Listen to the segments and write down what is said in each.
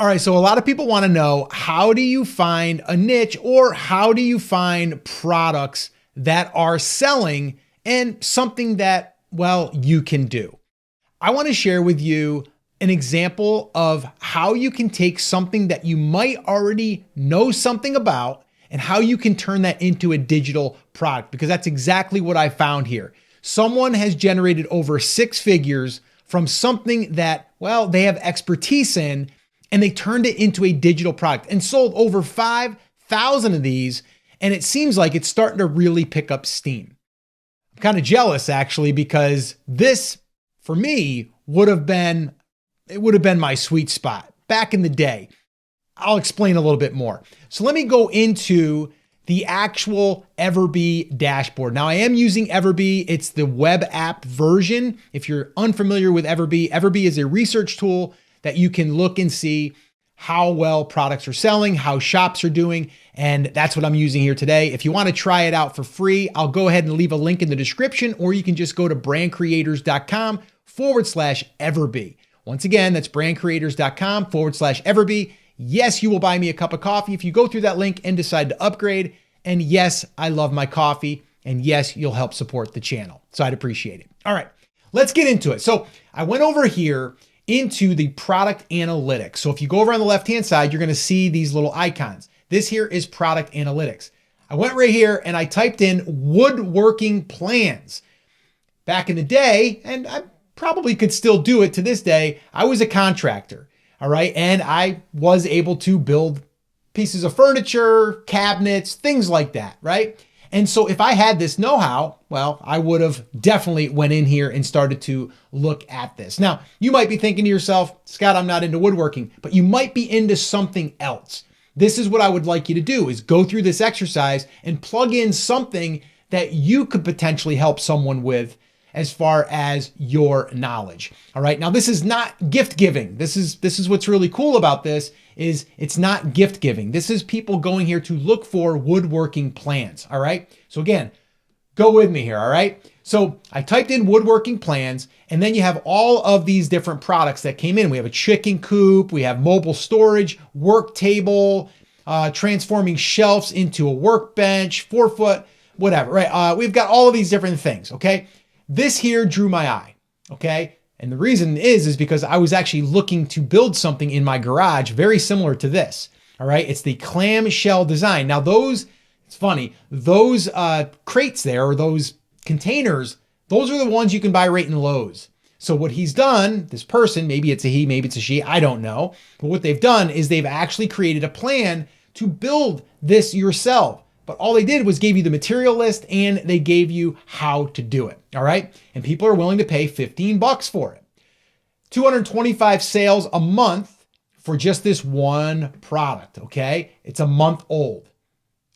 All right, so a lot of people want to know, how do you find a niche, or how do you find products that are selling and something that, well, you can do? I want to share with you an example of how you can take something that you might already know something about and how you can turn that into a digital product, because that's exactly what I found here. Someone has generated over 6 figures from something that, well, they have expertise in, and they turned it into a digital product and sold over 5,000 of these. And it seems like it's starting to really pick up steam. I'm kind of jealous, actually, because this, for me, would have been my sweet spot back in the day. I'll explain a little bit more. So let me go into the actual Everbee dashboard. Now, I am using Everbee. It's the web app version. If you're unfamiliar with Everbee, Everbee is a research tool that you can look and see how well products are selling, how shops are doing, and that's what I'm using here today. If you want to try it out for free, I'll go ahead and leave a link in the description, or you can just go to brandcreators.com/Everbee. Once again, that's brandcreators.com/Everbee. Yes, you will buy me a cup of coffee if you go through that link and decide to upgrade. And yes, I love my coffee. And yes, you'll help support the channel. So I'd appreciate it. All right, let's get into it. So I went over here into the product analytics. So if you go over on the left-hand side, you're going to see these little icons. This here is product analytics. I went right here and I typed in woodworking plans. Back in the day, and I probably could still do it to this day, I was a contractor. All right. And I was able to build pieces of furniture, cabinets, things like that. Right. And so if I had this know-how, well, I would have definitely went in here and started to look at this. Now, you might be thinking to yourself, Scott, I'm not into woodworking, but you might be into something else. This is what I would like you to do, is go through this exercise and plug in something that you could potentially help someone with as far as your knowledge. All right. Now, this is not gift giving. This is what's really cool about this, is it's not gift giving. This is people going here to look for woodworking plans. All right. So again, go with me here. All right. So I typed in woodworking plans, and then you have all of these different products that came in. We have a chicken coop, we have mobile storage, work table, transforming shelves into a workbench, 4-foot, whatever, right? We've got all of these different things. Okay. This here drew my eye, okay? And the reason is because I was actually looking to build something in my garage very similar to this, all right? It's the clamshell design. Now those, it's funny, those crates there, or those containers, those are the ones you can buy right in Lowe's. So what he's done, this person, maybe it's a he, maybe it's a she, I don't know, but what they've done is they've actually created a plan to build this yourself. But all they did was gave you the material list, and they gave you how to do it. All right. And people are willing to pay $15 for it. 225 sales a month for just this one product. Okay. It's a month old.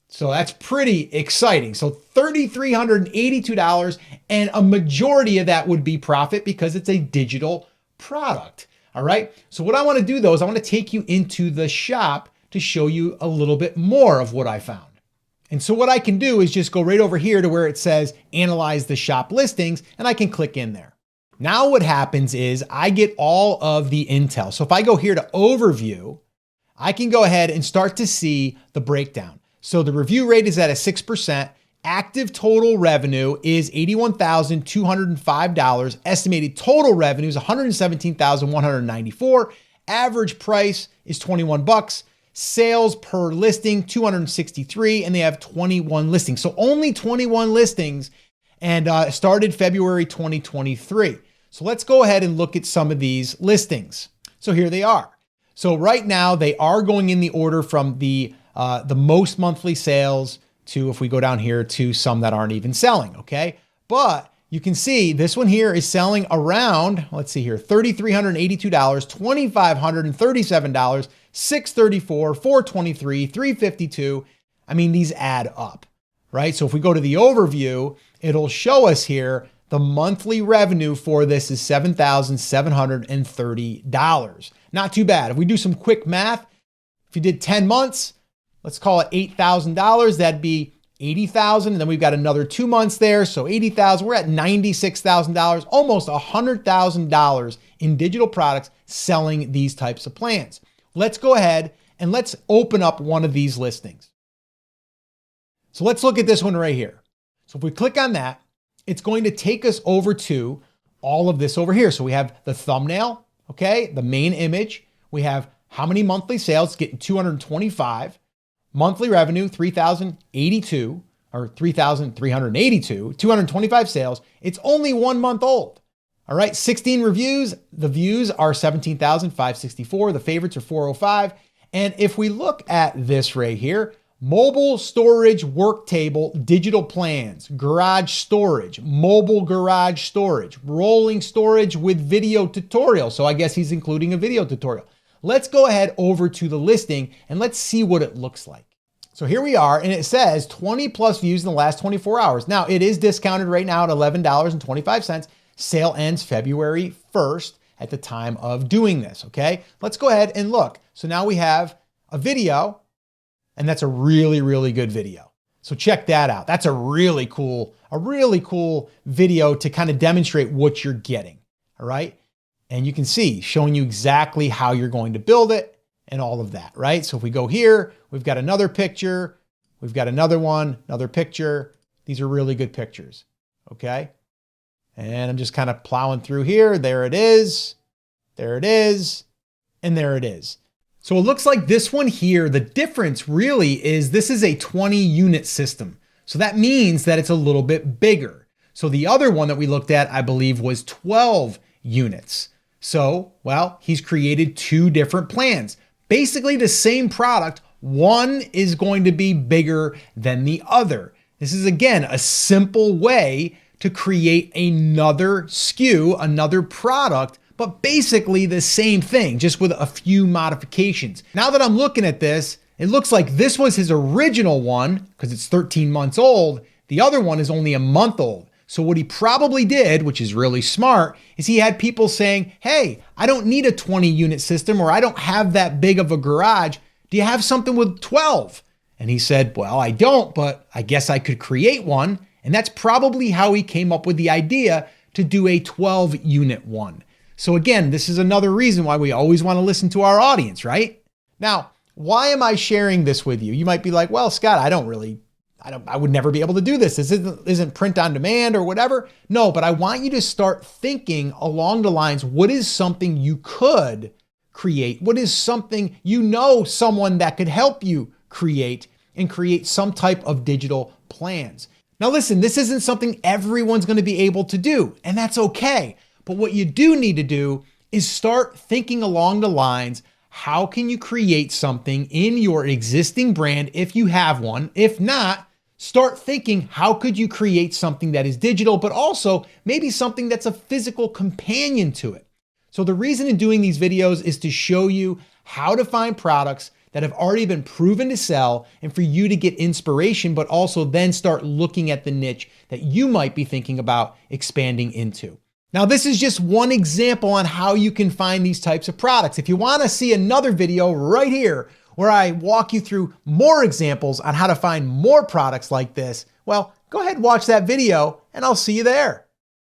So that's pretty exciting. So $3,382, and a majority of that would be profit because it's a digital product. All right. So what I want to do though is I want to take you into the shop to show you a little bit more of what I found. And so what I can do is just go right over here to where it says analyze the shop listings, and I can click in there. Now what happens is I get all of the intel. So if I go here to overview, I can go ahead and start to see the breakdown. So the review rate is at a 6%. Active total revenue is $81,205. Estimated total revenue is $117,194. Average price is $21. Sales per listing, 263, and they have 21 listings. So only 21 listings, and started February 2023. So let's go ahead and look at some of these listings. So here they are. So right now they are going in the order from the most monthly sales to, if we go down here, to some that aren't even selling, okay? But you can see this one here is selling around, let's see here, $3,382, $2,537, $634, $423, $352. I mean, these add up, right? So if we go to the overview, it'll show us here the monthly revenue for this is $7,730. Not too bad. If we do some quick math, if you did 10 months, let's call it $8,000, that'd be $80,000. And then we've got another 2 months there. So $80,000, we're at $96,000, almost $100,000 in digital products selling these types of plans. let's go ahead and let's open up one of these listings. So let's look at this one right here. So if we click on that, it's going to take us over to all of this over here. So we have the thumbnail, okay, the main image. We have how many monthly sales, getting 225, monthly revenue, 3,082 or 3,382, 225 sales. It's only 1 month old. All right, 16 reviews. The views are 17,564. The favorites are 405. And if we look at this right here, mobile storage work table, digital plans, garage storage, mobile garage storage, rolling storage with video tutorial. So I guess he's including a video tutorial. Let's go ahead over to the listing and let's see what it looks like. So here we are, and it says 20 plus views in the last 24 hours. Now it is discounted right now at $11.25. Sale ends February 1st at the time of doing this, okay? Let's go ahead and look. So now we have a video, and that's a really, really good video. So check that out. That's a really cool video to kind of demonstrate what you're getting, all right? And you can see, showing you exactly how you're going to build it and all of that, right? So if we go here, we've got another picture, we've got another one, another picture. These are really good pictures, okay? And I'm just kind of plowing through here. There it is, there it is, and there it is. So it looks like this one here, the difference really is this is a 20 unit system. So that means that it's a little bit bigger. So the other one that we looked at, I believe, was 12 units. So, well, he's created two different plans. Basically the same product, one is going to be bigger than the other. This is, again, a simple way to create another SKU, another product, but basically the same thing, just with a few modifications. Now that I'm looking at this, it looks like this was his original one because it's 13 months old. The other one is only a month old. So what he probably did, which is really smart, is he had people saying, hey, I don't need a 20 unit system, or I don't have that big of a garage. Do you have something with 12? And he said, well, I don't, but I guess I could create one. And that's probably how he came up with the idea to do a 12 unit one. So again, this is another reason why we always want to listen to our audience, right? Now, why am I sharing this with you? You might be like, well, Scott, I would never be able to do this. This isn't print on demand or whatever. No, but I want you to start thinking along the lines, what is something you could create? What is something you know someone that could help you create and create some type of digital plans? Now listen, this isn't something everyone's going to be able to do, and that's okay. But what you do need to do is start thinking along the lines, how can you create something in your existing brand if you have one? If not, start thinking, how could you create something that is digital, but also maybe something that's a physical companion to it? So the reason in doing these videos is to show you how to find products that have already been proven to sell and for you to get inspiration, but also then start looking at the niche that you might be thinking about expanding into. Now, this is just one example on how you can find these types of products. If you want to see another video right here where I walk you through more examples on how to find more products like this, well, go ahead and watch that video and I'll see you there.